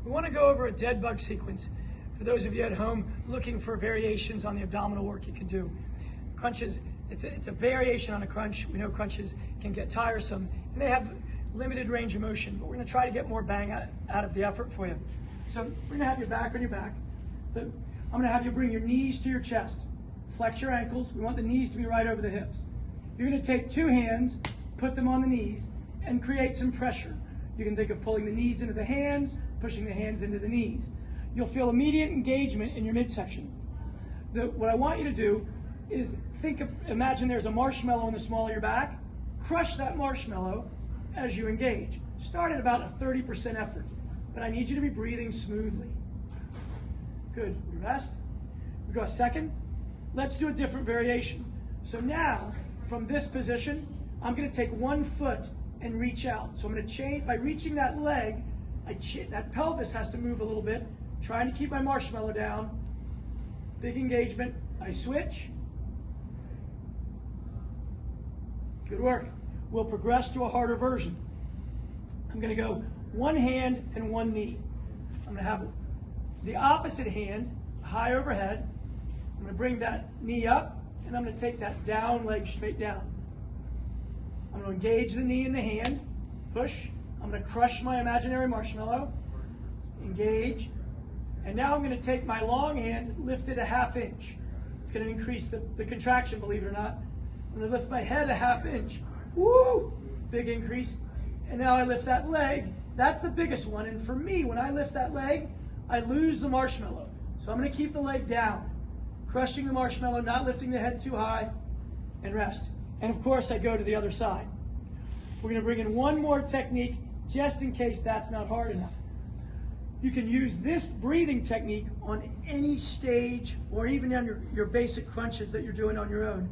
We want to go over a dead bug sequence for those of you at home looking for variations on the abdominal work you can do. Crunches, it's a variation on a crunch. We know crunches can get tiresome and they have limited range of motion, but we're going to try to get more bang out of the effort for you. So we're going to have your back on your back. I'm going to have you bring your knees to your chest. Flex your ankles. We want the knees to be right over the hips. You're going to take two hands, put them on the knees, and create some pressure. You can think of pulling the knees into the hands, pushing the hands into the knees. You'll feel immediate engagement in your midsection. What I want you to do is imagine there's a marshmallow in the small of your back. Crush that marshmallow as you engage. Start at about a 30% effort, but I need you to be breathing smoothly. Good. We rest. We go a second. Let's do a different variation. So now, from this position, I'm going to take 1 foot and reach out. So I'm going to change by reaching that leg. That pelvis has to move a little bit. Trying to keep my marshmallow down. Big engagement. I switch. Good work. We'll progress to a harder version. I'm going to go 1 hand and 1 knee. I'm going to have the opposite hand high overhead. I'm going to bring that knee up, and I'm going to take that down leg straight down. I'm going to engage the knee in the hand, push. I'm going to crush my imaginary marshmallow, engage, and now I'm going to take my long hand, lift it a 1/2 inch. It's going to increase the contraction, believe it or not. I'm going to lift my head a 1/2 inch. Woo! Big increase. And now I lift that leg. That's the biggest one. And for me, when I lift that leg, I lose the marshmallow. So I'm going to keep the leg down, crushing the marshmallow, not lifting the head too high, and rest. And of course, I go to the other side. We're going to bring in one more technique just in case that's not hard enough. You can use this breathing technique on any stage or even on your basic crunches that you're doing on your own.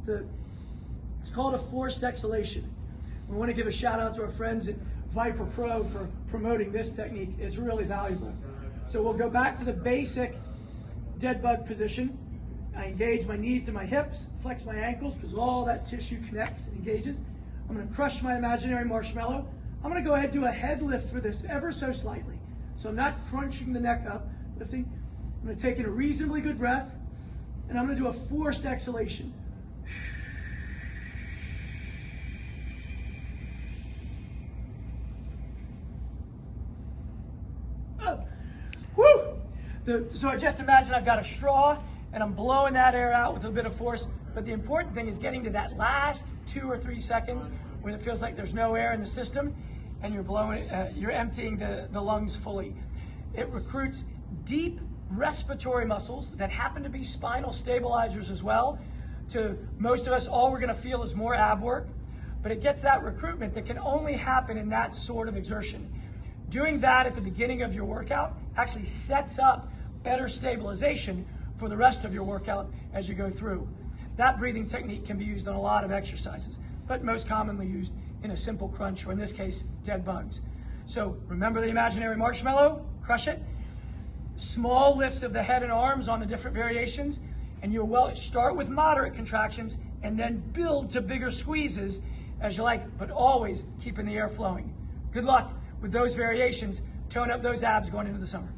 It's called a forced exhalation. We want to give a shout out to our friends at Viper Pro for promoting this technique. It's really valuable. So we'll go back to the basic dead bug position. I engage my knees to my hips, flex my ankles because all that tissue connects and engages. I'm going to crush my imaginary marshmallow. I'm going to go ahead and do a head lift for this ever so slightly. So I'm not crunching the neck up, lifting. I'm going to take in a reasonably good breath, and I'm going to do a forced exhalation. Oh, woo! So just imagine I've got a straw, and I'm blowing that air out with a bit of force. But the important thing is getting to that last 2 or 3 seconds when it feels like there's no air in the system, and you're emptying the lungs fully. It recruits deep respiratory muscles that happen to be spinal stabilizers as well. To most of us, all we're going to feel is more ab work, but it gets that recruitment that can only happen in that sort of exertion. Doing that at the beginning of your workout actually sets up better stabilization for the rest of your workout as you go through. That breathing technique can be used on a lot of exercises, but most commonly used in a simple crunch, or in this case, dead bugs. So remember the imaginary marshmallow, crush it. Small lifts of the head and arms on the different variations, and you'll start with moderate contractions and then build to bigger squeezes as you like, but always keeping the air flowing. Good luck with those variations. Tone up those abs going into the summer.